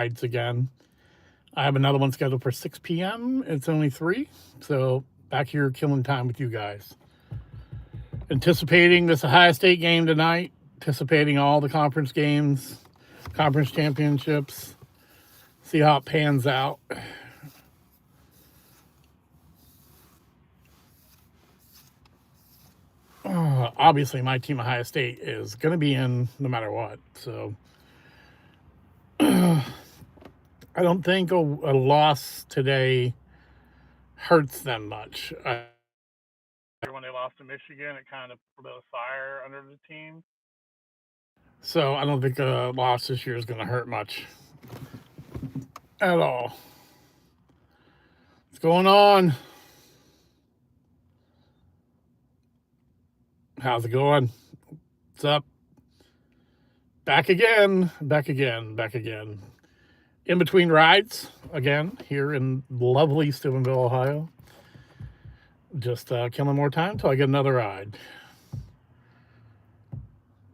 rides again. I have another one scheduled for 6 p.m. It's only 3. So back here killing time with you guys. Anticipating this Ohio State game tonight. Anticipating all the conference games, conference championships. See how it pans out. Obviously, my team, Ohio State, is going to be in no matter what. So I don't think a loss today hurts them much. When they lost to Michigan, it kind of put a fire under the team. So I don't think a loss this year is going to hurt much at all. What's going on? How's it going? What's up? Back again, back again, back again. In between rides, again, here in lovely Steubenville, Ohio. Just killing more time till I get another ride.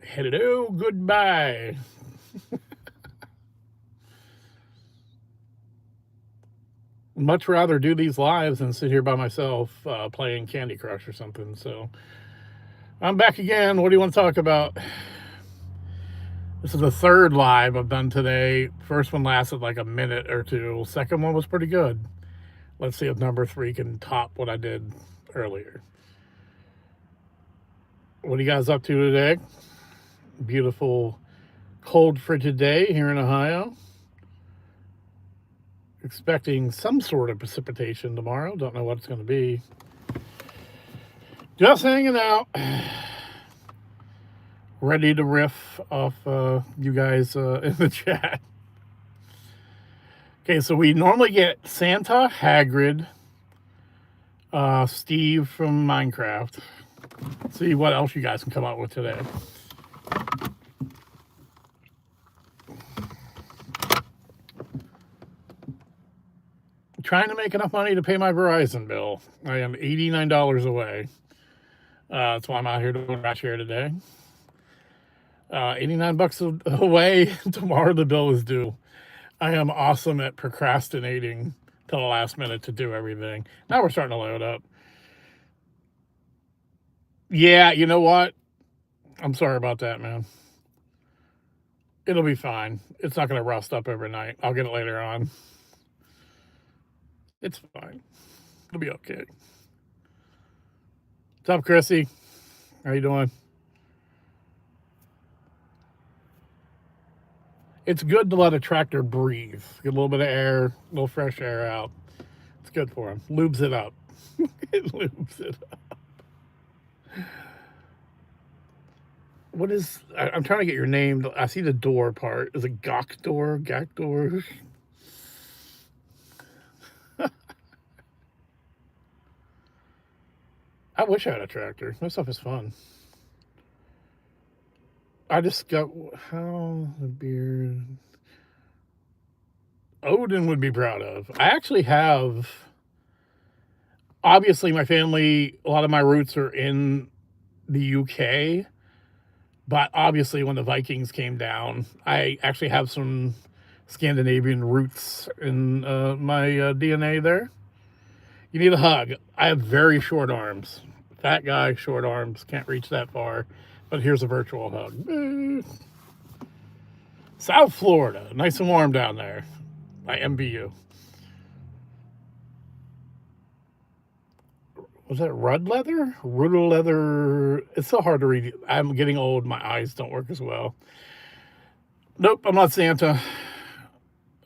Hello, goodbye. Much rather do these lives than sit here by myself playing Candy Crush or something. So I'm back again. What do you want to talk about? This is the third live I've done today. First one lasted like a minute or two. Second one was pretty good. Let's see if number 3 can top what I did earlier. What are you guys up to today? Beautiful, cold, frigid day here in Ohio. Expecting some sort of precipitation tomorrow. Don't know what it's going to be. Just hanging out. Ready to riff off you guys in the chat. Okay, so we normally get Santa, Hagrid, Steve from Minecraft. Let's see what else you guys can come up with today. Trying to make enough money to pay my Verizon bill. I am $89 away. That's why I'm out here doing Ratch here today. 89 bucks away. Tomorrow the bill is due. I am awesome at procrastinating till the last minute to do everything. Now we're starting to load up. Yeah, you know what? I'm sorry about that, man. It'll be fine. It's not going to rust up overnight. I'll get it later on. It's fine. It'll be okay. What's up, Chrissy? How you doing? It's good to let a tractor breathe. Get a little bit of air, a little fresh air out. It's good for him. Lubes it up. It lubes it up. What is... I'm trying to get your name. I see the door part. Is it Gokdor? Gakdor? I wish I had a tractor. That stuff is fun. I just got... How the beard... Odin would be proud of. I actually have... Obviously, my family, a lot of my roots are in the UK. But obviously, when the Vikings came down, I actually have some Scandinavian roots in my DNA there. You need a hug. I have very short arms. Fat guy, short arms, can't reach that far. But here's a virtual hug. South Florida, nice and warm down there. I envy you. Was that Rudd Leather? Rudd Leather. It's so hard to read. I'm getting old. My eyes don't work as well. Nope, I'm not Santa.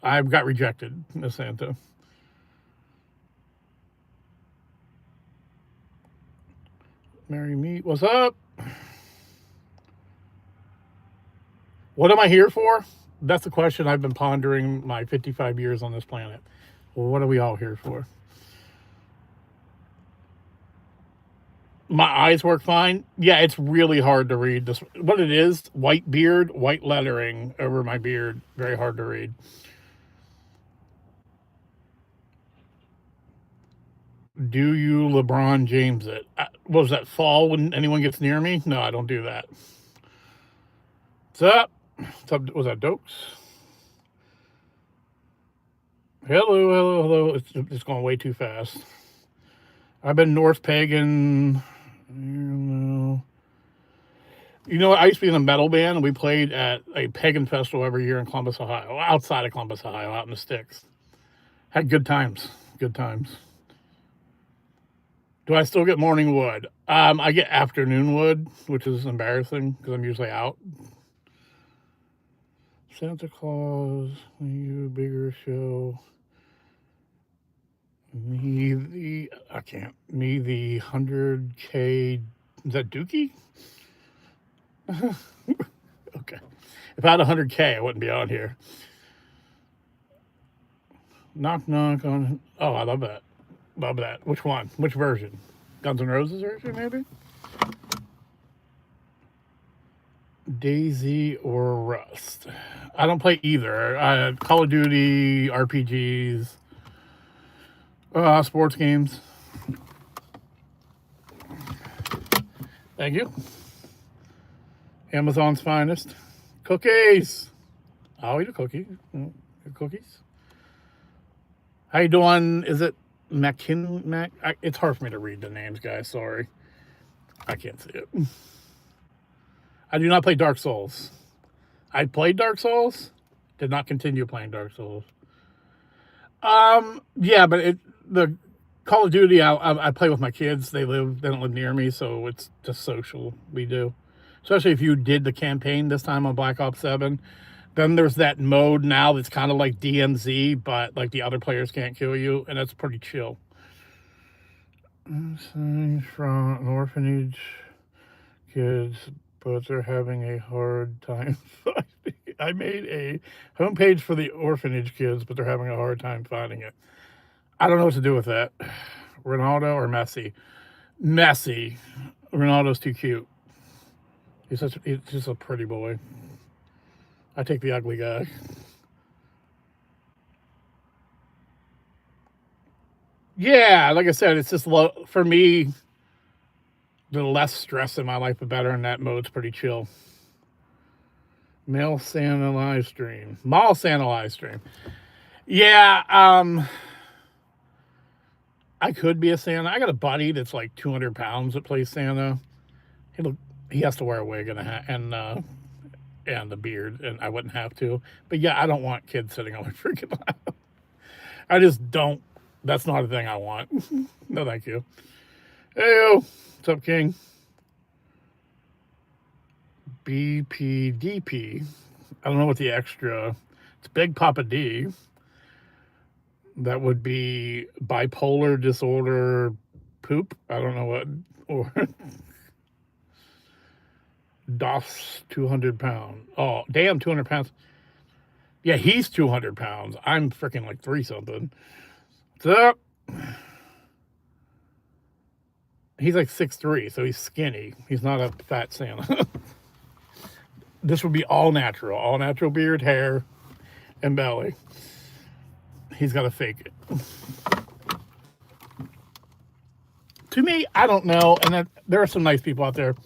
I got rejected as Santa. Marry me. What's up? What am I here for? That's the question I've been pondering my 55 years on this planet. Well, what are we all here for? My eyes work fine. Yeah, it's really hard to read this. What it is, white beard, white lettering over my beard. Very hard to read. Do you LeBron James it? What was that, fall when anyone gets near me? No, I don't do that. What's up? What's up? Was that Dokes? Hello, hello, hello. It's going way too fast. I've been North Pagan. You know what? I used to be in a metal band, and we played at a pagan festival every year in Columbus, Ohio. Outside of Columbus, Ohio, out in the sticks. Had good times. Good times. Do I still get morning wood? I get afternoon wood, which is embarrassing because I'm usually out. Santa Claus, you bigger show. Me the 100K. Is that Dookie? Okay. If I had 100K, I wouldn't be on here. Knock knock on. Oh, I love that. Love that. Which one? Which version? Guns N' Roses version, maybe? Daisy or Rust? I don't play either. Call of Duty, RPGs, sports games. Thank you. Amazon's finest. Cookies. I'll eat a cookie. Cookies. How you doing? Is it it's hard for me to read the names, guys. Sorry. I can't see it. I do not play Dark Souls. I played Dark Souls. Did not continue playing Dark Souls. Yeah, but the Call of Duty, I play with my kids. They don't live near me, so it's just social. We do, especially if you did the campaign this time on Black Ops 7. Then there's that mode now that's kind of like DMZ, but like the other players can't kill you, and that's pretty chill. From an orphanage, kids, but they're having a hard time finding. I made a homepage for the orphanage kids, but they're having a hard time finding it. I don't know what to do with that. Ronaldo or Messi? Messi. Ronaldo's too cute. He's just a pretty boy. I take the ugly guy. Yeah, like I said, it's just for me. The less stress in my life, the better. And that mode's pretty chill. Male Santa live stream. Mall Santa live stream. Yeah, I could be a Santa. I got a buddy that's like 200 pounds that plays Santa. He has to wear a wig and the beard, and I wouldn't have to. But yeah, I don't want kids sitting on my freaking lap. I just don't. That's not a thing I want. No, thank you. Hey, what's up, King? BPDP. I don't know what the extra. It's Big Papa D. That would be bipolar disorder poop. I don't know what. Or DOS 200 pound. Oh, damn, 200 pounds. Yeah, he's 200 pounds. I'm freaking like 3 something. What's up? He's like 6'3", so he's skinny. He's not a fat Santa. This would be all natural beard, hair, and belly. He's got to fake it. To me, I don't know, and there are some nice people out there.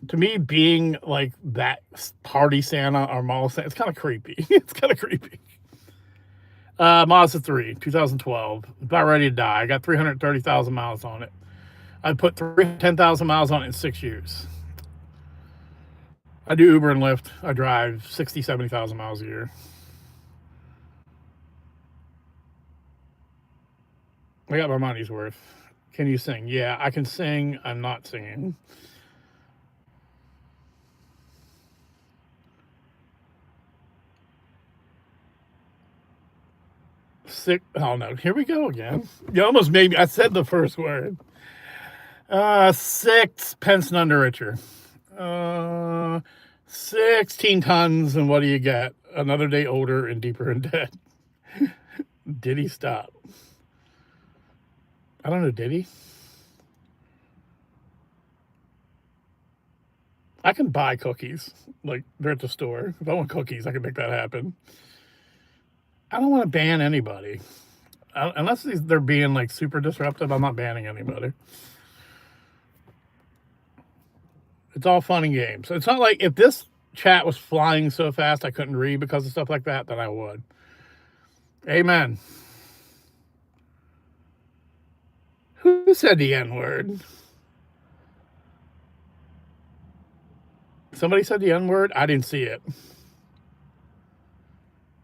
To me, being like that party Santa or mall Santa, it's kind of creepy. It's kind of creepy. Mazda 3, 2012. About ready to die. I got 330,000 miles on it. I put 10,000 miles on it in 6 years. I do Uber and Lyft. I drive 60, 70,000 miles a year. I got my money's worth. Can you sing? Yeah, I can sing. I'm not singing. Sick. Oh no, here we go again. You almost made me. I said the first word. 6 pence and under richer. 16 tons, and what do you get? Another day older and deeper in debt. Did he stop? I don't know, did he? I can buy cookies. Like, they're at the store. If I want cookies, I can make that happen. I don't want to ban anybody. Unless they're being, like, super disruptive, I'm not banning anybody. It's all fun and games. It's not like if this chat was flying so fast I couldn't read because of stuff like that, then I would. Amen. Who said the N word? Somebody said the N word? I didn't see it.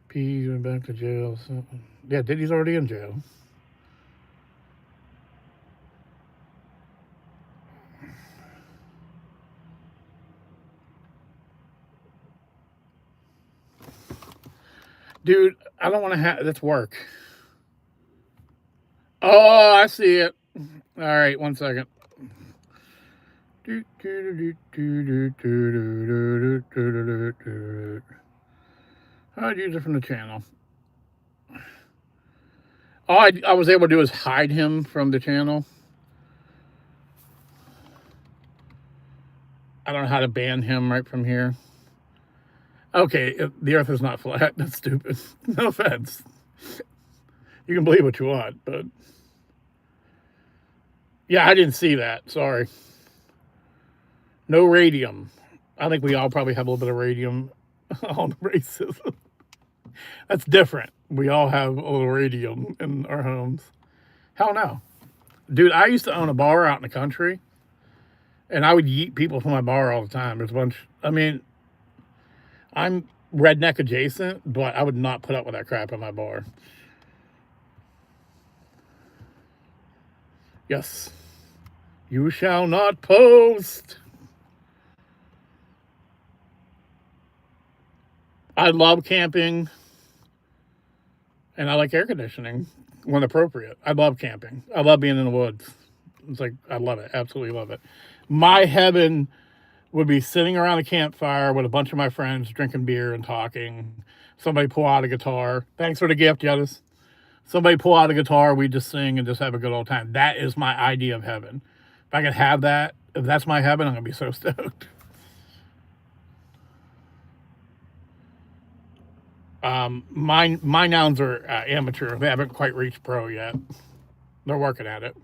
P went back to jail. So, yeah, Diddy's already in jail. Dude, I don't want to have. That's work. Oh, I see it. All right, 1 second. I'd use it from the channel. All I was able to do is hide him from the channel. I don't know how to ban him right from here. Okay, the earth is not flat. That's stupid. No offense. You can believe what you want, but yeah, I didn't see that. Sorry. No radium. I think we all probably have a little bit of radium on racism. That's different. We all have a little radium in our homes. Hell no. Dude, I used to own a bar out in the country, and I would yeet people from my bar all the time. There's a bunch, I mean, I'm redneck adjacent, but I would not put up with that crap in my bar. Yes. You shall not post. I love camping, and I like air conditioning when appropriate. I love camping. I love being in the woods. It's like, I love it. Absolutely love it. My heaven would be sitting around a campfire with a bunch of my friends drinking beer and talking. Somebody pull out a guitar. Thanks for the gift, Yettis. Somebody pull out a guitar, we just sing and just have a good old time. That is my idea of heaven. If I could have that, if that's my heaven, I'm going to be so stoked. My nouns are amateur. They haven't quite reached pro yet. They're working at it.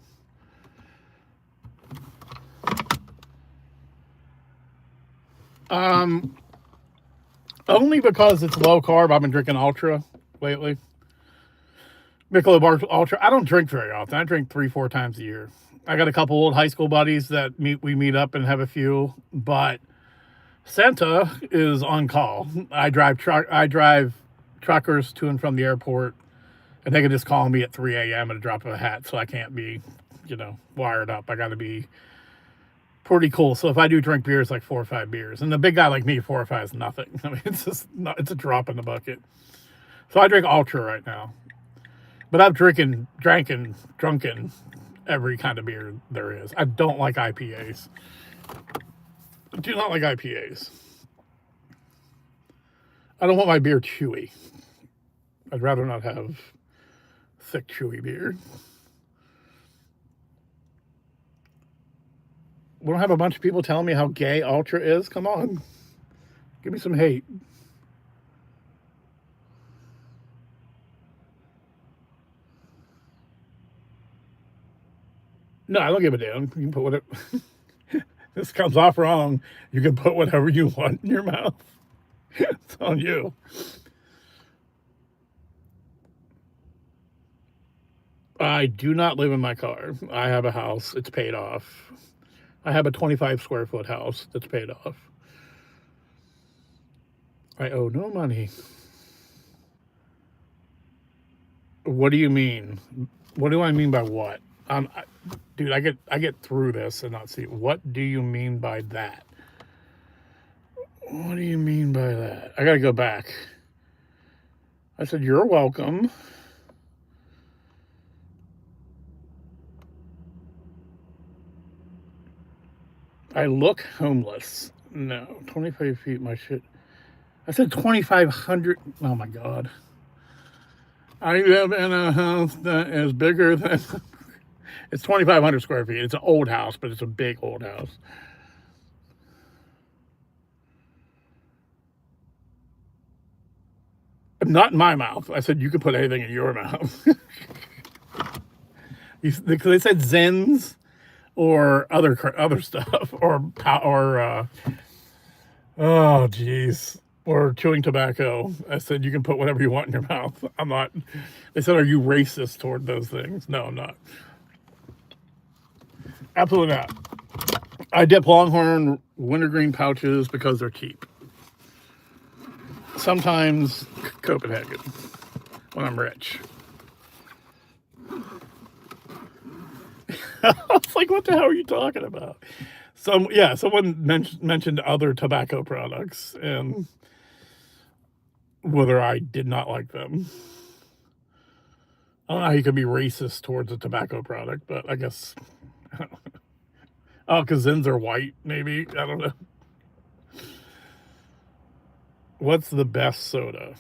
Only because it's low carb. I've been drinking Ultra lately. Michelob Ultra. I don't drink very often. I drink 3-4 times a year. I got a couple old high school buddies that we meet up and have a few, but Santa is on call. I drive truckers to and from the airport, and they can just call me at 3 a.m. at a drop of a hat, so I can't be, wired up. I got to be pretty cool. So if I do drink beers, like 4 or 5 beers, and the big guy like me, 4 or 5 is nothing. I mean, it's a drop in the bucket. So I drink Ultra right now, but I've drunken every kind of beer there is. I don't like IPAs. I do not like IPAs. I don't want my beer chewy. I'd rather not have thick, chewy beer. We don't have a bunch of people telling me how gay Ultra is. Come on. Give me some hate. No, I don't give a damn. You can put whatever. This comes off wrong. You can put whatever you want in your mouth. It's on you. I do not live in my car. I have a house. It's paid off. I have a 25 square foot house that's paid off. I owe no money. What do you mean? What do I mean by what? Dude, I get through this and not see. What do you mean by that? What do you mean by that? I gotta go back. I said, you're welcome. I look homeless. No, 25 feet, my shit. I said 2,500. Oh my God. I live in a house that is bigger than. It's 2,500 square feet. It's an old house, but it's a big old house. Not in my mouth. I said you can put anything in your mouth. Because they said Zens or other stuff or oh geez, or chewing tobacco. I said you can put whatever you want in your mouth. I'm not. They said, are you racist toward those things? No, I'm not. Absolutely not. I dip Longhorn wintergreen pouches because they're cheap. Sometimes Copenhagen when I'm rich. It's like, what the hell are you talking about? Someone mentioned other tobacco products and whether I did not like them. I don't know how you could be racist towards a tobacco product, but I guess. Oh, because Zins are white, maybe? I don't know. What's the best soda?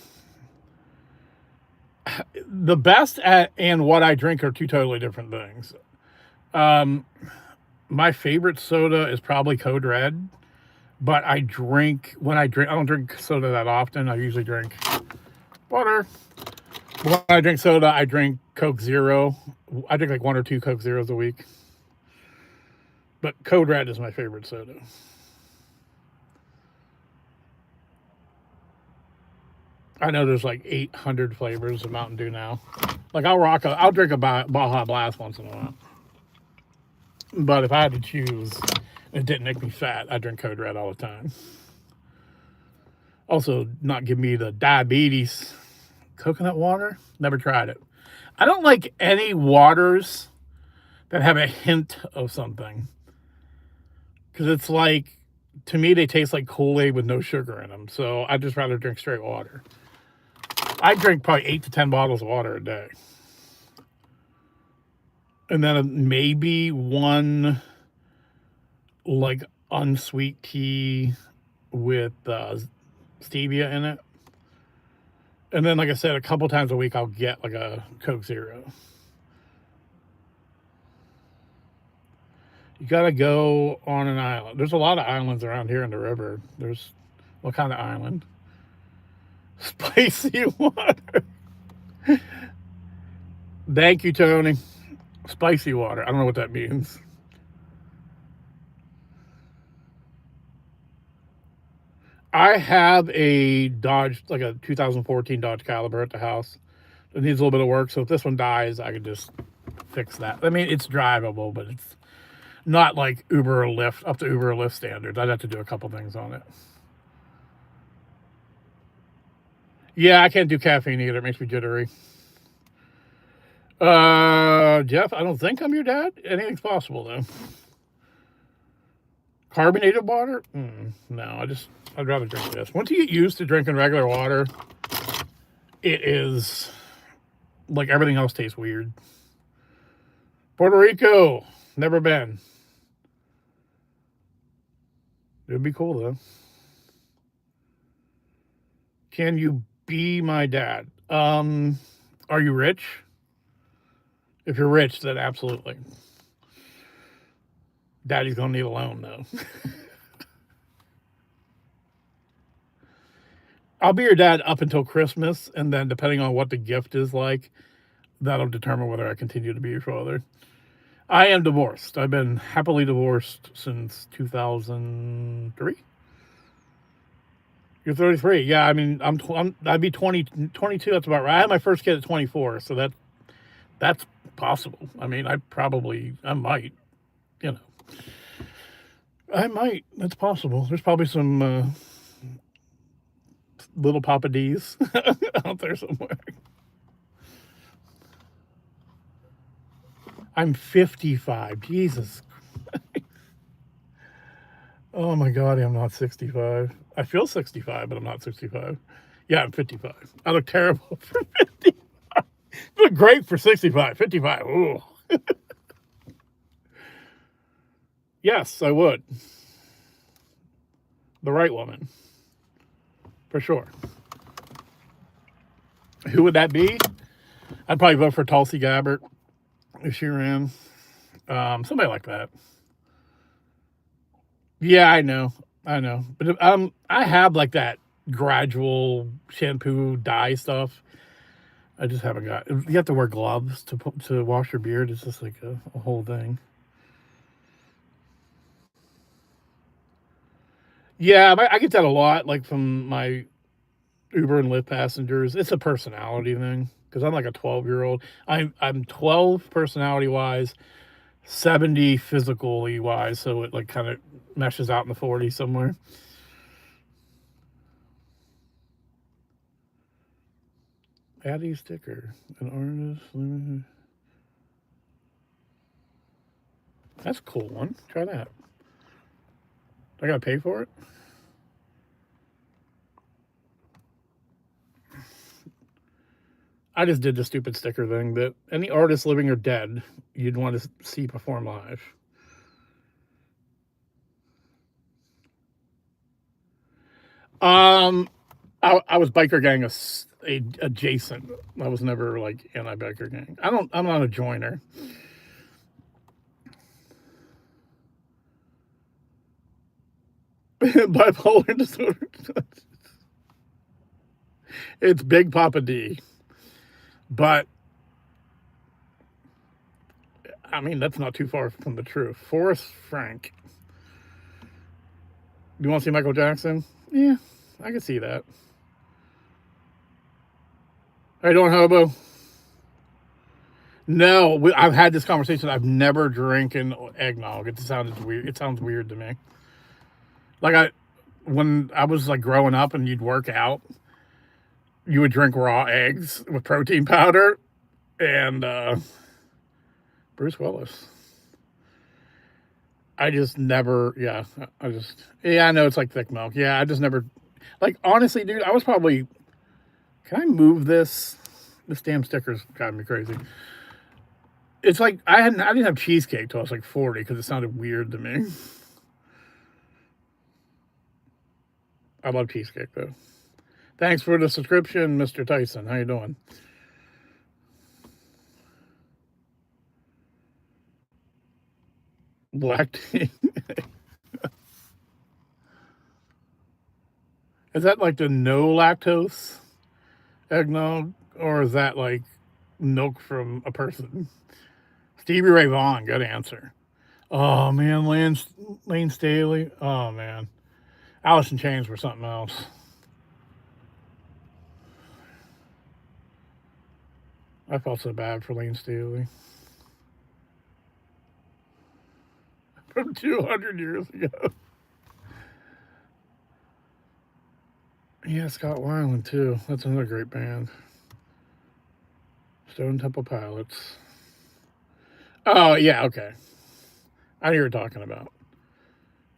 The best and what I drink are two totally different things. My favorite soda is probably Code Red, but I don't drink soda that often. I usually drink water. When I drink soda, I drink Coke Zero. I drink like one or two Coke Zeros a week. But Code Red is my favorite soda. I know there's like 800 flavors of Mountain Dew now. Like I'll drink a Baja Blast once in a while. But if I had to choose, it didn't make me fat. I drink Code Red all the time. Also, not give me the diabetes. Coconut water? Never tried it. I don't like any waters that have a hint of something. Because it's like, to me, they taste like Kool-Aid with no sugar in them. So I'd just rather drink straight water. I drink probably 8 to 10 bottles of water a day. And then maybe one like unsweet tea with stevia in it. And then, like I said, a couple times a week I'll get like a Coke Zero. You gotta go on an island. There's a lot of islands around here in the river. There's what kind of island? Spicy water. Thank you, Tony. Spicy water. I don't know what that means. I have a Dodge, like a 2014 Dodge Caliber at the house. It needs a little bit of work, so if this one dies, I could just fix that. I mean, it's drivable, but it's not like Uber or Lyft, up to Uber or Lyft standards. I'd have to do a couple things on it. Yeah, I can't do caffeine either. It makes me jittery. Jeff, I don't think I'm your dad. Anything's possible, though. Carbonated water? No, I'd rather drink this. Once you get used to drinking regular water, it is like everything else tastes weird. Puerto Rico, never been. It'd be cool though. Can you be my dad? Are you rich? If you're rich, then absolutely. Daddy's gonna need a loan though. I'll be your dad up until Christmas, and then depending on what the gift is like, that'll determine whether I continue to be your father. I am divorced. I've been happily divorced since 2003. You're 33. Yeah, I mean, I'd be 22. That's about right. I had my first kid at 24, so that's possible. I mean, I might, you know. I might. That's possible. There's probably some little Papa D's out there somewhere. I'm 55. Jesus. Oh my God, I'm not 65. I feel 65, but I'm not 65. Yeah, I'm 55. I look terrible for 55. I look great for 65. 55. Ooh. Yes, I would. The right woman. For sure. Who would that be? I'd probably vote for Tulsi Gabbard if she ran. Somebody like that. Yeah, I know. But I have like that gradual shampoo dye stuff. I just haven't got. You have to wear gloves to wash your beard. It's just like a whole thing. Yeah, I get that a lot, like from my Uber and Lyft passengers. It's a personality thing because I'm like a 12-year-old. I'm 12 personality wise, 70 physically wise, so it like kind of meshes out in the 40 somewhere. Addie sticker, an artist. That's a cool one. Try that. I gotta pay for it. I just did the stupid sticker thing that any artist living or dead you'd want to see perform live. Um, I was biker gang adjacent. I was never like anti biker gang. I'm not a joiner. Bipolar disorder. It's Big Papa D. But I mean, that's not too far from the truth. Forrest Frank. You want to see Michael Jackson? Yeah, I can see that. How you doing, hobo? No, I've had this conversation. I've never drinking eggnog. It sounds weird. It sounds weird to me. Like when I was like growing up and you'd work out, you would drink raw eggs with protein powder and Bruce Willis. I just never, yeah, yeah, I know it's like thick milk. Yeah, I just never, like, honestly, dude, I was probably, can I move this? This damn sticker's driving me crazy. It's like, I didn't have cheesecake till I was like 40 because it sounded weird to me. I love cheesecake though. Thanks for the subscription, Mr. Tyson. How you doing? Black tea. Is that like the no lactose eggnog, or is that like milk from a person? Stevie Ray Vaughan, good answer. Oh man, Lane Staley. Oh man, Alice in Chains were something else. I felt so bad for Lane Staley from 200 years ago. Yeah, Scott Weiland too. That's another great band. Stone Temple Pilots. Oh yeah, okay. I know what you're talking about.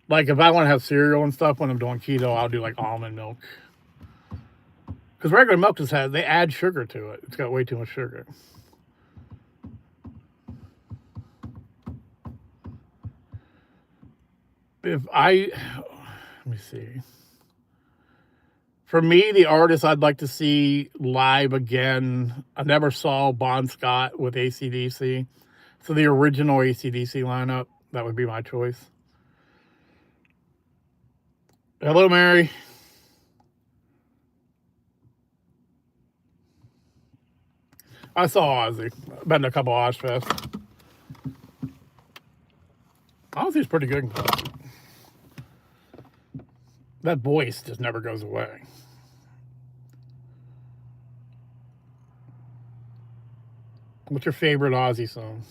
Like if I want to have cereal and stuff when I'm doing keto, I'll do like almond milk. Because regular milk just has they add sugar to it. It's got way too much sugar. If I let me see. For me, the artist I'd like to see live again, I never saw Bon Scott with AC/DC. So the original AC/DC lineup, that would be my choice. Hello, Mary. I saw Ozzy. I've been to a couple Ozfests. Ozzy's pretty good in concert. That voice just never goes away. What's your favorite Ozzy song?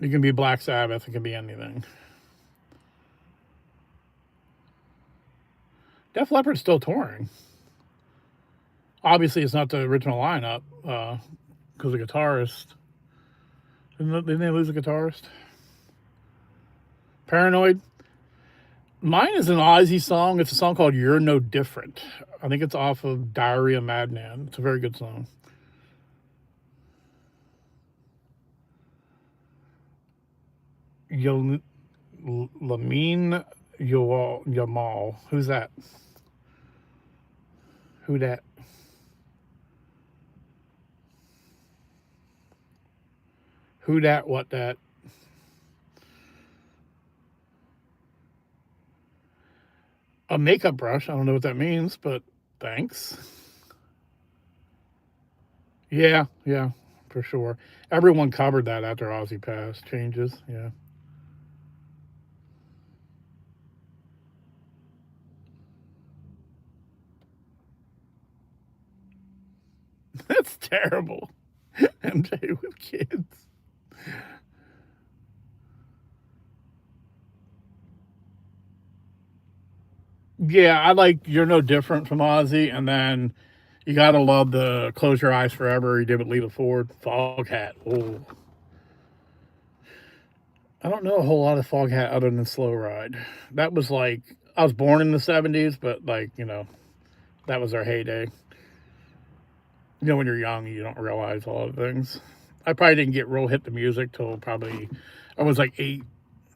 It can be Black Sabbath. It can be anything. Def Leppard's still touring. Obviously, it's not the original lineup because the guitarist. Didn't they lose a guitarist? Paranoid. Mine is an Ozzy song. It's a song called "You're No Different." I think it's off of Diary of Madman. It's a very good song. Lamine Yamal. Who's that? Who that? Who that? What that? A makeup brush. I don't know what that means, but thanks. Yeah, yeah, for sure. Everyone covered that after Ozzy passed. Changes. Yeah. That's terrible. MJ with kids. Yeah, I like You're No Different from Ozzy, and then you gotta love the Close Your Eyes Forever he did with Lita Ford. Foghat. Oh, I don't know a whole lot of Foghat other than Slow Ride. That was like, I was born in the 70s, but like, that was our heyday. When you're young, you don't realize a lot of things. I probably didn't get real hit the music till probably I was like 8.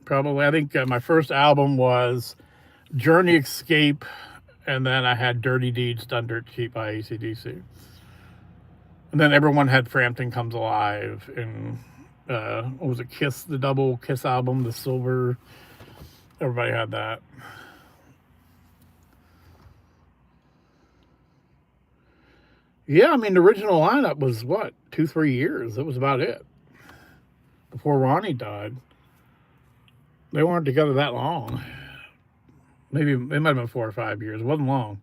Probably, I think my first album was Journey Escape, and then I had Dirty Deeds Done Dirt Cheap by AC/DC. And then everyone had Frampton Comes Alive, and what was it, Kiss, the double Kiss album, the silver. Everybody had that. Yeah, I mean, the original lineup was what, 2, 3 years. That was about it before Ronnie died. They weren't together that long. Maybe it might have been 4 or 5 years. It wasn't long.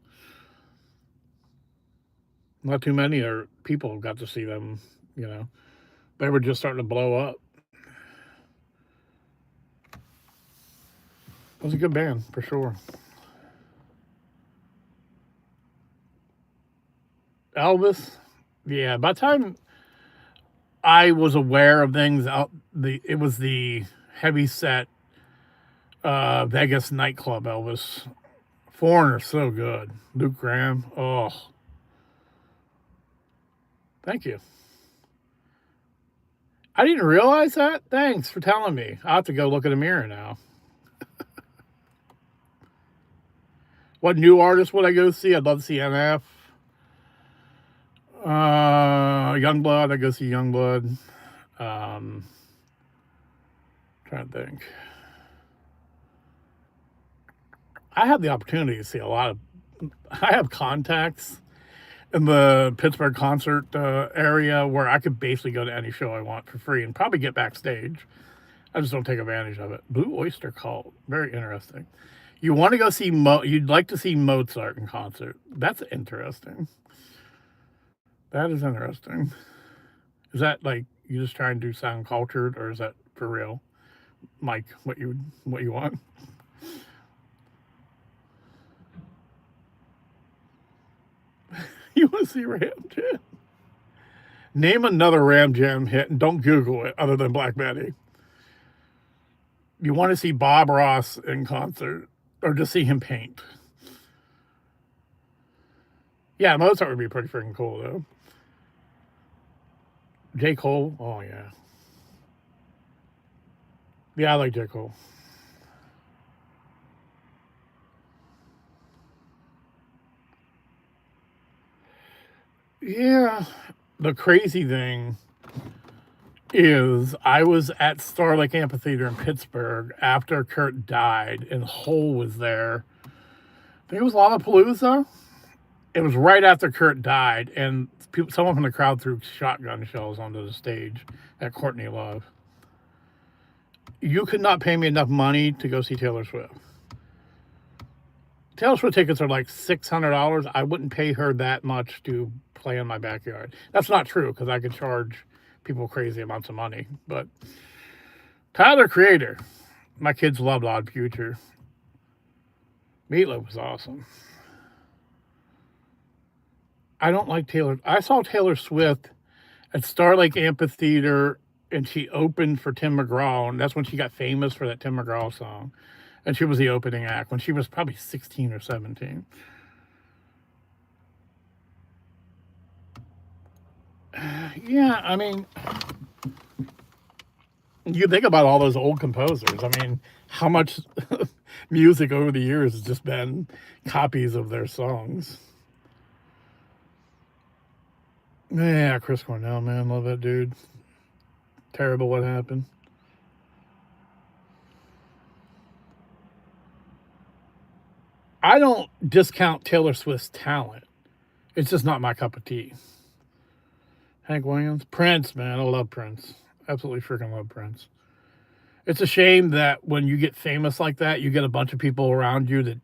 Not too many people got to see them. You know, they were just starting to blow up. It was a good band for sure. Elvis, yeah. By the time I was aware of things, it was the heavy set Vegas nightclub Elvis. Foreigner, so good. Luke Graham, oh, thank you. I didn't realize that. Thanks for telling me. I'll have to go look in the mirror now. What new artist would I go see? I'd love to see NF. Youngblood, I'd go see Youngblood. Trying to think. I have the opportunity to see a lot of. I have contacts in the Pittsburgh concert area where I could basically go to any show I want for free and probably get backstage. I just don't take advantage of it. Blue Oyster Cult, very interesting. You want to go see You'd like to see Mozart in concert. That's interesting. That is interesting. Is that like you just trying to sound cultured, or is that for real, Mike? What you want? You want to see Ram Jam? Name another Ram Jam hit and don't Google it other than Black Betty. You want to see Bob Ross in concert or just see him paint? Yeah, Mozart would be pretty freaking cool though. J. Cole, oh yeah. Yeah, I like J. Cole. Yeah. The crazy thing is I was at Star Lake Amphitheater in Pittsburgh after Kurt died, and Hole was there. I think it was Lollapalooza. It was right after Kurt died, and someone from the crowd threw shotgun shells onto the stage at Courtney Love. You could not pay me enough money to go see Taylor Swift. Taylor Swift tickets are like $600. I wouldn't pay her that much to play in my backyard. That's not true because I could charge people crazy amounts of money. But Tyler Creator, my kids loved Odd Future. Meatloaf was awesome. I don't like Taylor. I saw Taylor Swift at Star Lake Amphitheater, and she opened for Tim McGraw, and that's when she got famous for that Tim McGraw song. And she was the opening act when she was probably 16 or 17. Yeah, I mean, you think about all those old composers. I mean, how much music over the years has just been copies of their songs. Yeah, Chris Cornell, man, love that dude. Terrible what happened. I don't discount Taylor Swift's talent. It's just not my cup of tea. Hank Williams, Prince, man, I love Prince. Absolutely freaking love Prince. It's a shame that when you get famous like that, you get a bunch of people around you that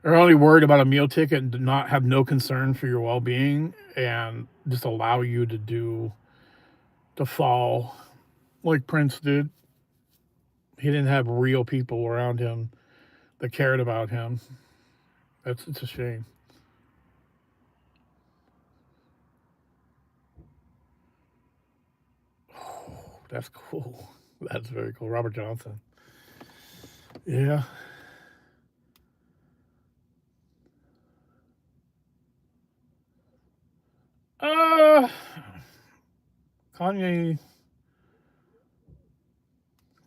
are only worried about a meal ticket and do not have no concern for your well-being and just allow you to fall like Prince did. He didn't have real people around him that cared about him. It's a shame. Oh, that's cool. That's very cool. Robert Johnson. Yeah. Uh Kanye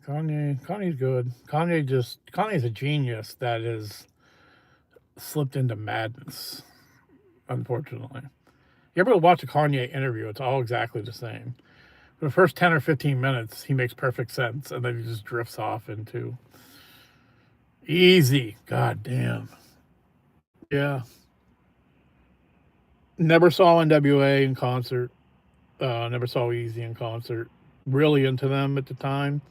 Kanye's good. Kanye's a genius that has slipped into madness, unfortunately. You ever watch a Kanye interview, it's all exactly the same. For the first 10 or 15 minutes, he makes perfect sense, and then he just drifts off into easy. God damn. Yeah. Never saw NWA in concert. Never saw Easy in concert. Really into them at the time.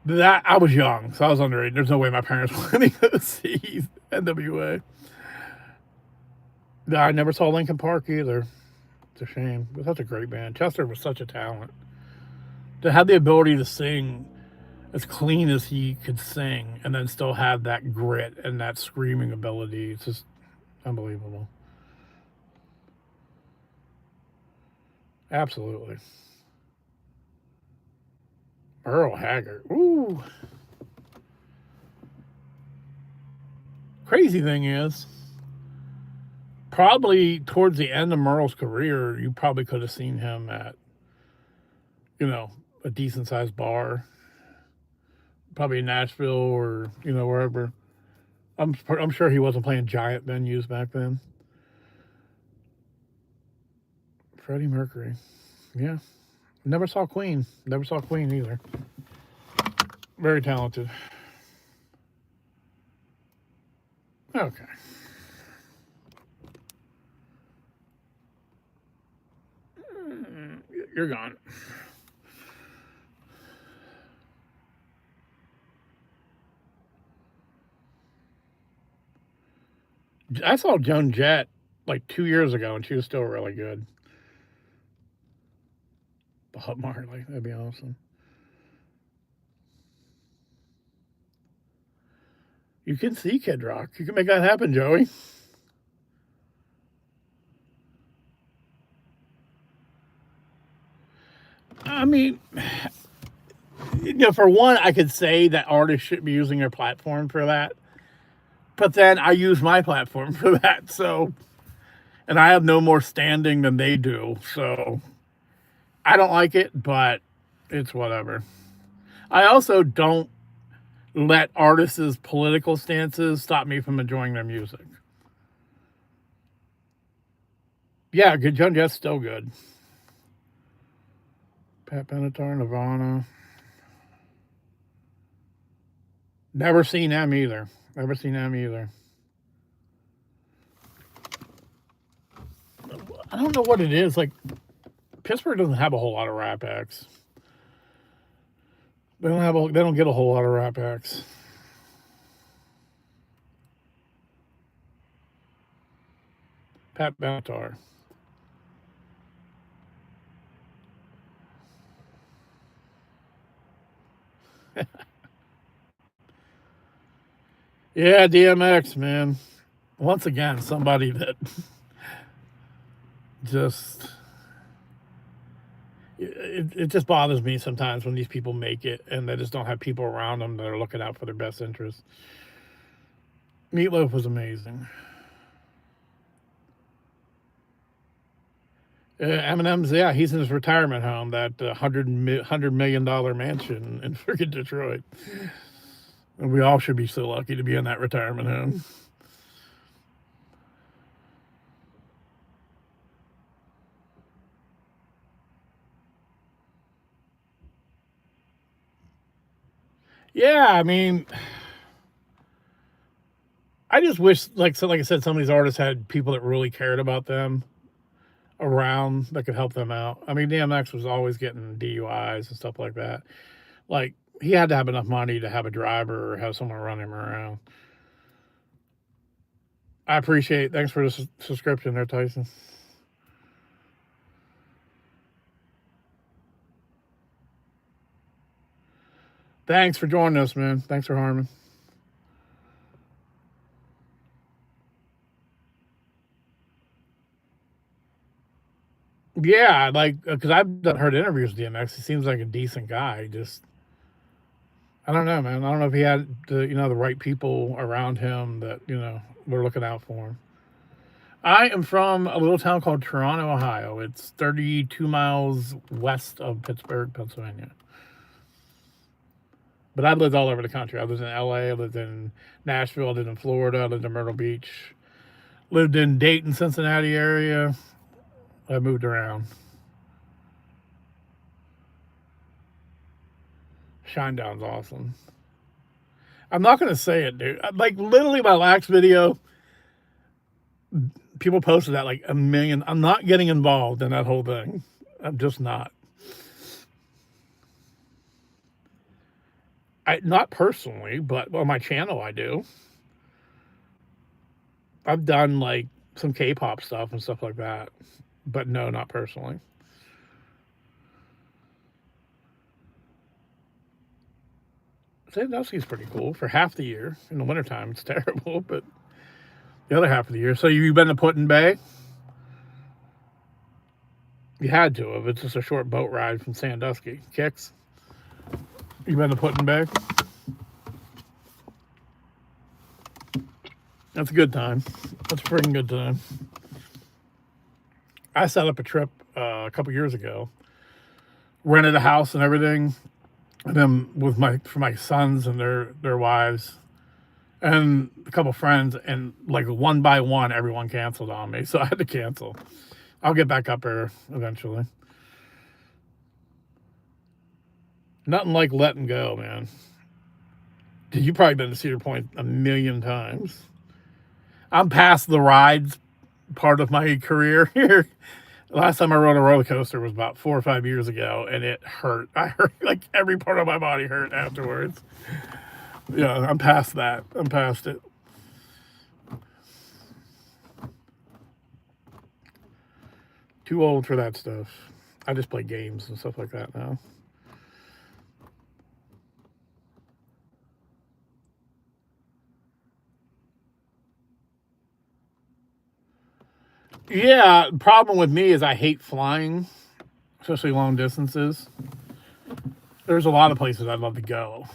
That I was young, so I was underage. There's no way my parents wanted me to see NWA. I never saw Linkin Park either. It's a shame. But that's a great band. Chester was such a talent. To have the ability to sing as clean as he could sing and then still have that grit and that screaming ability, it's just unbelievable. Absolutely. Earl Haggard. Ooh. Crazy thing is, probably towards the end of Merle's career, you probably could have seen him at, you know, a decent sized bar, probably in Nashville or, wherever. I'm sure he wasn't playing giant venues back then. Freddie Mercury. Yeah. Never saw Queen. Never saw Queen either. Very talented. Okay. You're gone. I saw Joan Jett like 2 years ago, and she was still really good. Bob Marley, that'd be awesome. You can see Kid Rock. You can make that happen, Joey. I mean, for one, I could say that artists should be using their platform for that. But then I use my platform for that. So, and I have no more standing than they do. So I don't like it, but it's whatever. I also don't let artists' political stances stop me from enjoying their music. Yeah, good. Joan Jett's still good. Pat Benatar, Nirvana. Never seen them either. Never seen them either. I don't know what it is. Like, Pittsburgh doesn't have a whole lot of rap acts. They don't get a whole lot of rap acts. Pat Benatar. Yeah, DMX, man. Once again, somebody that just it just bothers me sometimes when these people make it and they just don't have people around them that are looking out for their best interests. Meatloaf was amazing. Eminem's, yeah, he's in his retirement home, that $100 million mansion in freaking Detroit. And we all should be so lucky to be in that retirement home. Yeah, I mean, I just wish, like I said, some of these artists had people that really cared about them around that could help them out. I mean, DMX was always getting DUIs and stuff like that. Like, he had to have enough money to have a driver or have someone run him around. I appreciate it. Thanks for the subscription there, Tyson. Thanks for joining us, man. Thanks for Harmon. Yeah, like because heard interviews with DMX. He seems like a decent guy. Just I don't know, man. I don't know if he had the right people around him that were looking out for him. I am from a little town called Toronto, Ohio. It's 32 miles west of Pittsburgh, Pennsylvania. But I've lived all over the country. I lived in LA, I lived in Nashville, I lived in Florida, I lived in Myrtle Beach, lived in Dayton, Cincinnati area. I moved around. Shinedown's awesome. I'm not gonna say it, dude. Like literally my last video, people posted that like a million. I'm not getting involved in that whole thing. I'm just not. Not personally, but on my channel I do. I've done like some K-pop stuff and stuff like that, but no, not personally. Sandusky's pretty cool for half the year. In the wintertime, it's terrible, but the other half of the year. So you've been to Put-in-Bay? You had to have. It's just a short boat ride from Sandusky. Kicks? You been to Put-in-Bay? That's a good time. That's a freaking good time. I set up a trip a couple years ago, rented a house and everything, and then with my sons and their wives, and a couple friends, and like one by one, everyone canceled on me, so I had to cancel. I'll get back up there eventually. Nothing like letting go, man. Dude, you've probably been to Cedar Point a million times. I'm past the rides part of my career here. Last time I rode a roller coaster was about 4 or 5 years ago, and it hurt. I hurt, like every part of my body hurt afterwards. Yeah, I'm past that. I'm past it. Too old for that stuff. I just play games and stuff like that now. Yeah, the problem with me is I hate flying, especially long distances. There's a lot of places I'd love to go.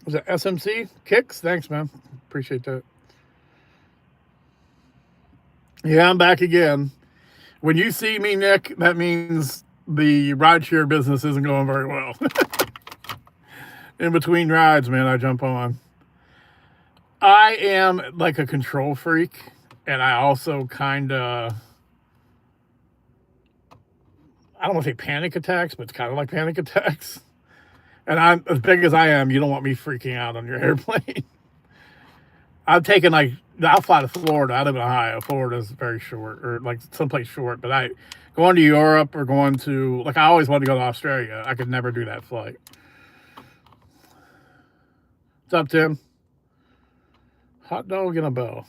Was it SMC? Kicks? Thanks, man. Appreciate that. Yeah, I'm back again. When you see me, Nick, that means the rideshare business isn't going very well. In between rides, man, I jump on. I am like a control freak, and I also kind of, I don't want to say panic attacks, but it's kind of like panic attacks. And I'm as big as I am, you don't want me freaking out on your airplane. I've taken like, I'll fly to Florida. I live in Ohio. Florida's very short, or like someplace short. But going to Europe or going to, like, I always wanted to go to Australia. I could never do that flight. What's up, Tim? Hot dog and a bow.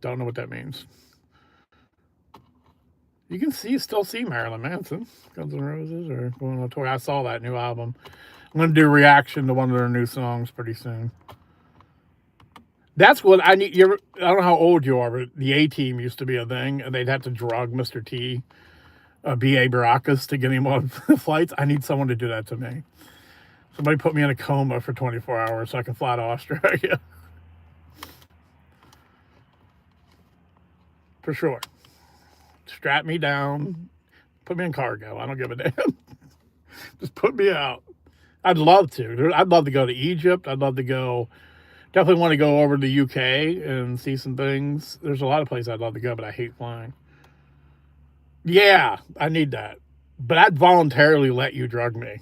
Don't know what that means. You can still see Marilyn Manson, Guns N' Roses, or going on a tour. I saw that new album. I'm going to do a reaction to one of their new songs pretty soon. That's what I need. I don't know how old you are, but the A-Team used to be a thing, and they'd have to drug Mr. T, B.A. Baracus, to get him on flights. I need someone to do that to me. Somebody put me in a coma for 24 hours so I can fly to Australia. For sure. Strap me down. Put me in cargo. I don't give a damn. Just put me out. I'd love to. I'd love to go to Egypt. I'd love to go. Definitely want to go over to the UK and see some things. There's a lot of places I'd love to go, but I hate flying. Yeah, I need that. But I'd voluntarily let you drug me.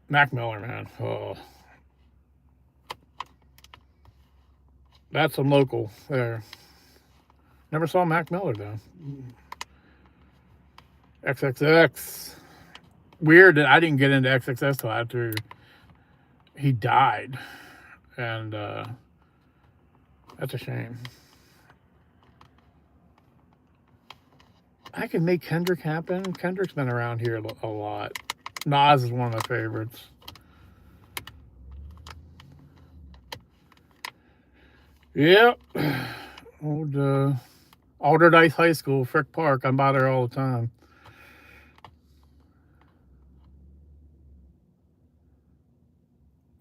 Mac Miller, man. Oh. That's some local there. Never saw Mac Miller, though. XXX. Weird that I didn't get into XXX till after he died. And that's a shame. I can make Kendrick happen. Kendrick's been around here a lot. Nas is one of my favorites. Yep. Old Alderdice High School, Frick Park. I'm by there all the time.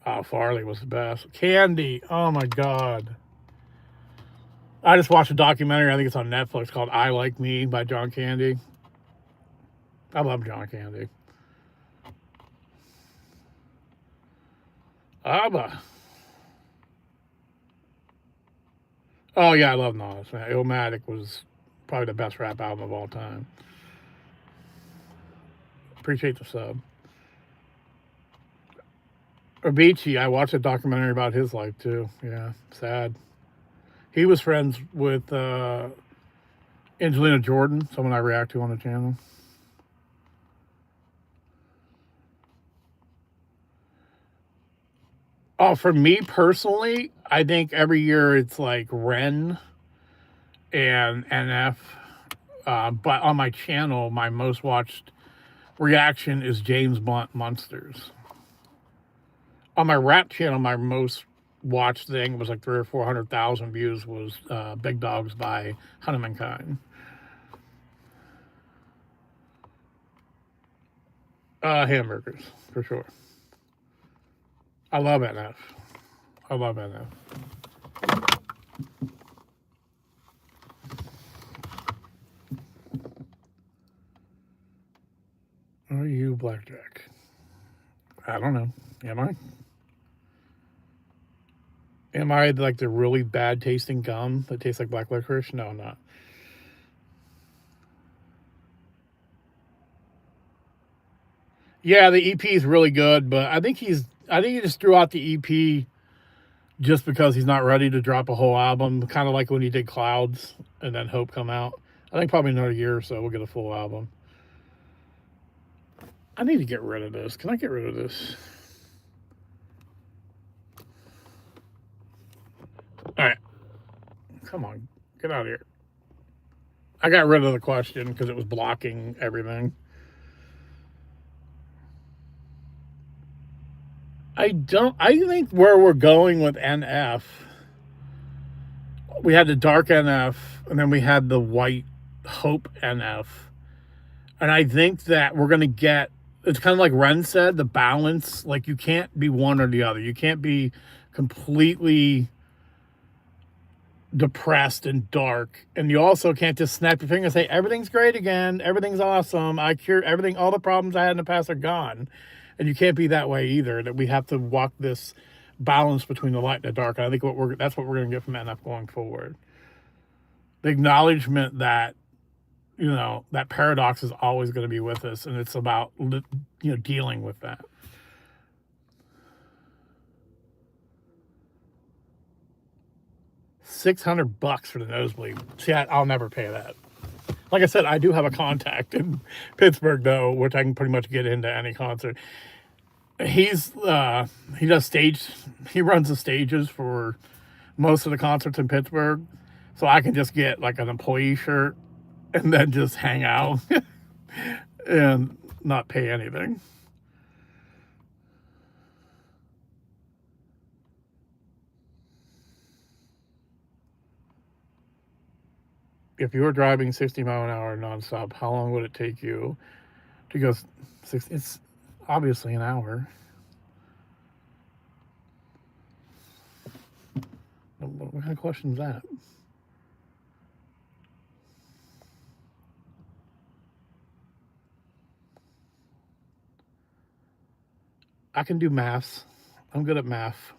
Oh, Farley was the best. Candy. Oh my God. I just watched a documentary. I think it's on Netflix called "I Like Me" by John Candy. I love John Candy. Abba. Oh yeah, I love Nas. Man, Illmatic was probably the best rap album of all time. Appreciate the sub. Avicii, I watched a documentary about his life too. Yeah, sad. He was friends with Angelina Jordan, someone I react to on the channel. Oh, for me personally, I think every year it's like Ren and NF. But on my channel, my most watched reaction is James Blunt Monsters. On my rap channel, my most watched thing was like 300,000 or 400,000 views was Big Dogs by Hunnamenkind. Hamburgers, for sure. I love NF. I love NF. Are you Blackjack? I don't know. Am I? Am I like the really bad tasting gum that tastes like black licorice? No, I'm not. Yeah, the EP is really good, but I think he just threw out the EP just because he's not ready to drop a whole album, kind of like when he did Clouds and then Hope come out. I think probably another year or so we'll get a full album. I need to get rid of this. Can I get rid of this? All right. Come on. Get out of here. I got rid of the question because it was blocking everything. I think where we're going with NF, we had the dark NF and then we had the white Hope NF. And I think that we're going to get, it's kind of like Ren said, the balance. Like you can't be one or the other. You can't be completely depressed and dark. And you also can't just snap your finger and say, everything's great again. Everything's awesome. I cured everything. All the problems I had in the past are gone. And you can't be that way either. That we have to walk this balance between the light and the dark. And I think that's what we're going to get from NF going forward. The acknowledgement that, that paradox is always going to be with us, and it's about dealing with that. $600 for the nosebleed. See, I'll never pay that. Like I said, I do have a contact in Pittsburgh though, which I can pretty much get into any concert. He does he runs the stages for most of the concerts in Pittsburgh, so I can just get like an employee shirt and then just hang out and not pay anything. If you were driving 60 mile an hour nonstop, how long would it take you to go 60? It's obviously an hour. What kind of question is that? I can do maths. I'm good at math.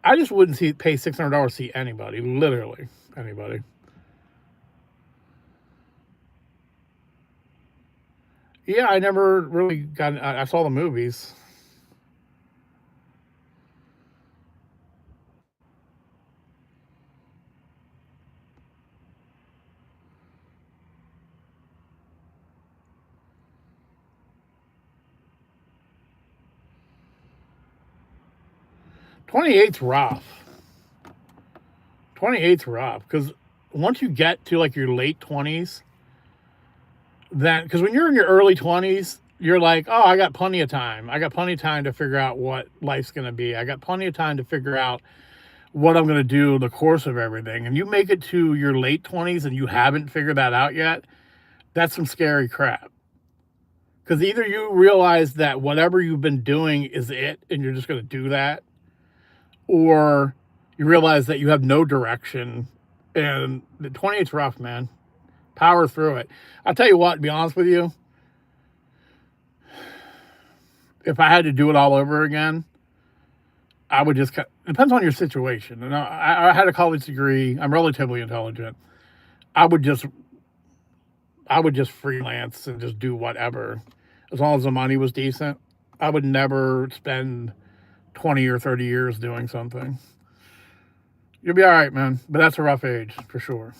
I just wouldn't pay $600 to see anybody, literally anybody. Yeah, I never really got. I saw the movies. '28's rough. 28's rough because once you get to like your late 20s, then because when you're in your early 20s, you're like, oh, I got plenty of time. I got plenty of time to figure out what life's going to be. I got plenty of time to figure out what I'm going to do in the course of everything. And you make it to your late 20s and you haven't figured that out yet, that's some scary crap. Because either you realize that whatever you've been doing is it and you're just going to do that, or you realize that you have no direction. And the 28's rough, man. Power through it. I'll tell you what, to be honest with you, if I had to do it all over again, I would just, it depends on your situation. And I had a college degree. I'm relatively intelligent. I would just freelance and just do whatever. As long as the money was decent. I would never spend 20 or 30 years doing something. You'll be all right, man. But that's a rough age, for sure.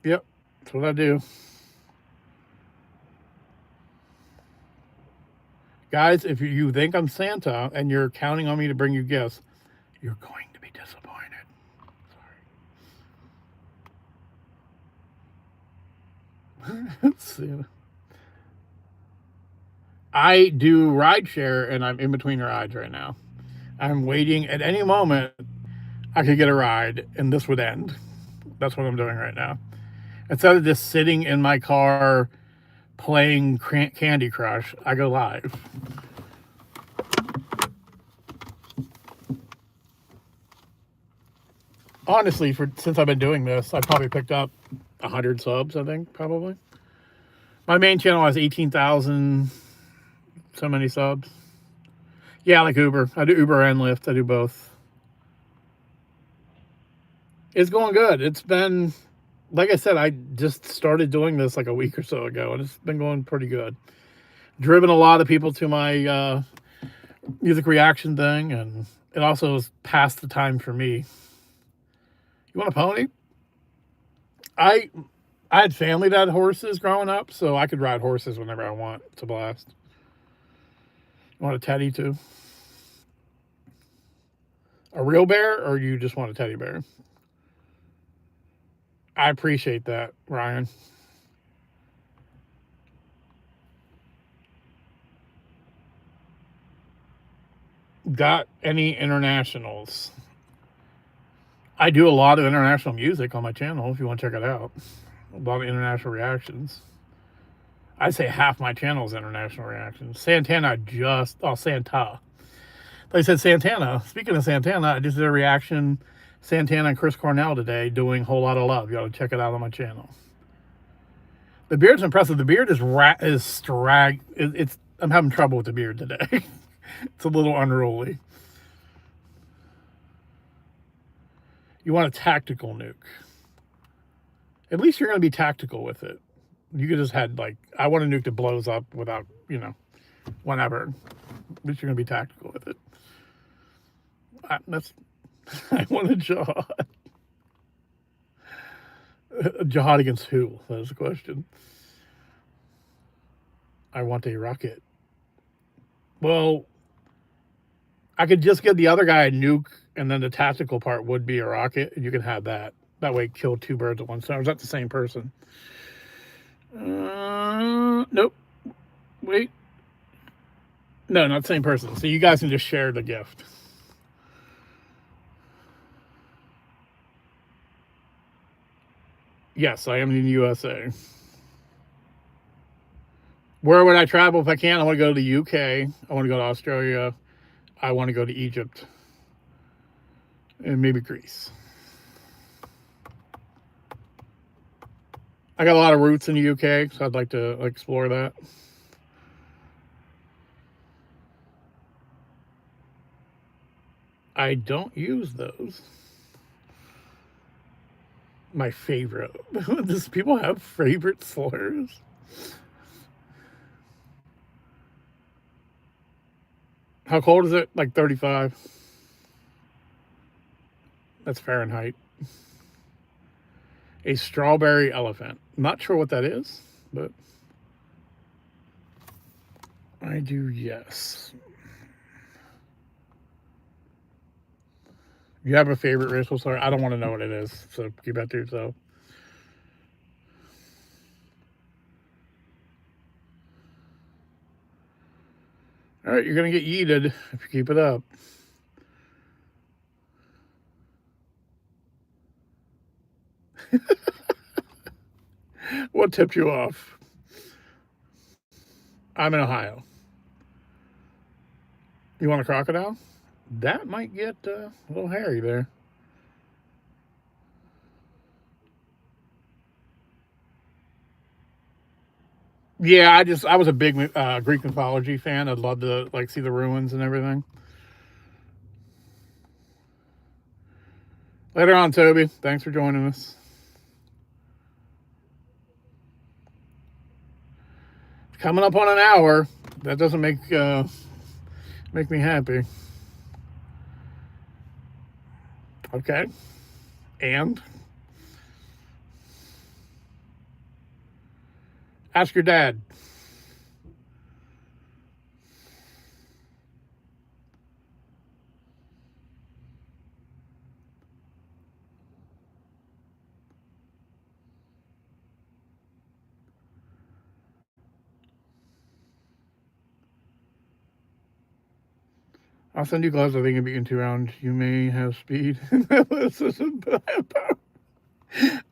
Yep, that's what I do. Guys, if you think I'm Santa and you're counting on me to bring you gifts, you're going to be disappointed. Sorry. I do rideshare and I'm in between rides right now. I'm waiting. At any moment, I could get a ride and this would end. That's what I'm doing right now. Instead of just sitting in my car playing Candy Crush, I go live. Honestly, since I've been doing this, I've probably picked up 100 subs, I think, probably. My main channel has 18,000, so many subs. Yeah, like Uber. I do Uber and Lyft. I do both. It's going good. It's been, like I said, I just started doing this like a week or so ago, and it's been going pretty good. Driven a lot of people to my music reaction thing, and it also has passed the time for me. You want a pony? I had family that had horses growing up, so I could ride horses whenever I want. It's a blast. You want a teddy too? A real bear, or you just want a teddy bear? I appreciate that, Ryan. Got any internationals? I do a lot of international music on my channel if you want to check it out. A lot of international reactions. I'd say half my channel is international reactions. Santana Santa. They said Santana. Speaking of Santana, I just did a reaction. Santana and Chris Cornell today doing Whole Lot of Love. You ought to check it out on my channel. The beard's impressive. The beard is I'm having trouble with the beard today. It's a little unruly. You want a tactical nuke. At least you're going to be tactical with it. You could just had like, I want a nuke that blows up without, whatever. At least you're going to be tactical with it. I want a jihad. A jihad against who? That is the question. I want a rocket. Well, I could just give the other guy a nuke, and then the tactical part would be a rocket, and you can have that. That way, kill two birds at one stone. Or is that the same person? Nope. Wait. No, not the same person. So you guys can just share the gift. Yes, I am in the USA. Where would I travel if I can? I want to go to the UK. I want to go to Australia. I want to go to Egypt. And maybe Greece. I got a lot of roots in the UK, so I'd like to explore that. I don't use those. My favorite. Does people have favorite slurs? How cold is it? Like 35. That's Fahrenheit. A strawberry elephant. Not sure what that is. but I do, yes. You have a favorite racial slur? I don't want to know what it is, so keep that to yourself. All right, you're gonna get yeeted if you keep it up. What tipped you off? I'm in Ohio. You want a crocodile? That might get a little hairy there. Yeah, I was a big Greek mythology fan. I'd love to like see the ruins and everything. Later on, Toby. Thanks for joining us. Coming up on an hour. That doesn't make me happy. Okay. And ask your dad. I'll send you gloves. I think it'll be in 2 rounds. You may have speed.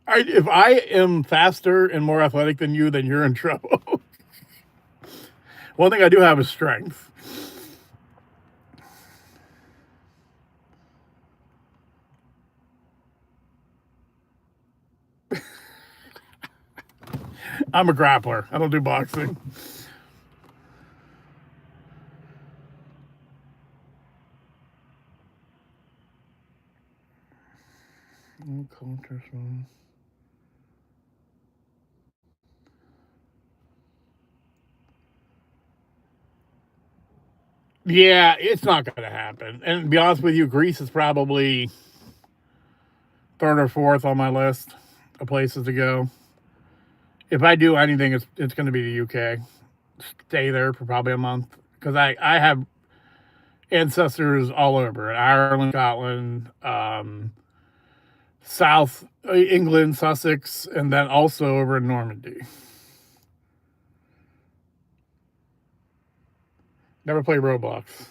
If I am faster and more athletic than you, then you're in trouble. One thing I do have is strength. I'm a grappler. I don't do boxing. Yeah, it's not going to happen. And to be honest with you, Greece is probably third or fourth on my list of places to go. If I do anything, it's going to be the UK. Stay there for probably a month because I have ancestors all over in Ireland, Scotland, South England, Sussex, and then also over in Normandy. Never played Roblox.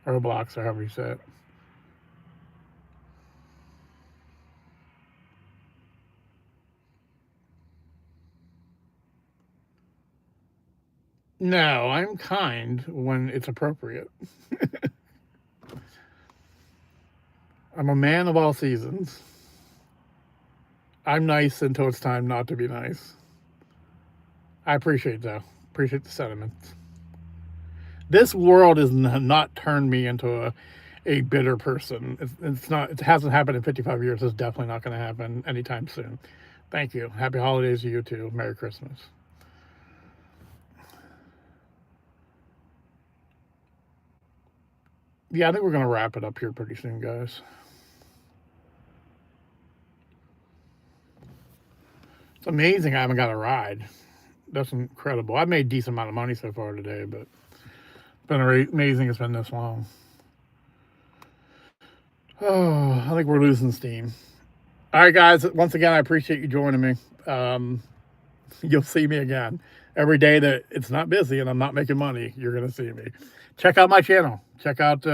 Roblox, or however you say it. No, I'm kind when it's appropriate. I'm a man of all seasons. I'm nice until it's time not to be nice. I appreciate that. Appreciate the sentiments. This world has not turned me into a bitter person. It's not. It hasn't happened in 55 years. It's definitely not going to happen anytime soon. Thank you. Happy holidays to you too. Merry Christmas. Yeah, I think we're going to wrap it up here pretty soon, guys. It's amazing I haven't got a ride. That's incredible. I've made a decent amount of money so far today, but it's been amazing it's been this long. Oh, I think we're losing steam. All right, guys. Once again, I appreciate you joining me. You'll see me again every day that it's not busy and I'm not making money. You're gonna see me. Check out my channel. Check out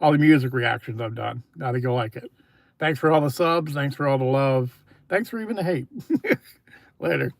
all the music reactions I've done. I think you'll like it. Thanks for all the subs. Thanks for all the love. Thanks for even the hate. Later.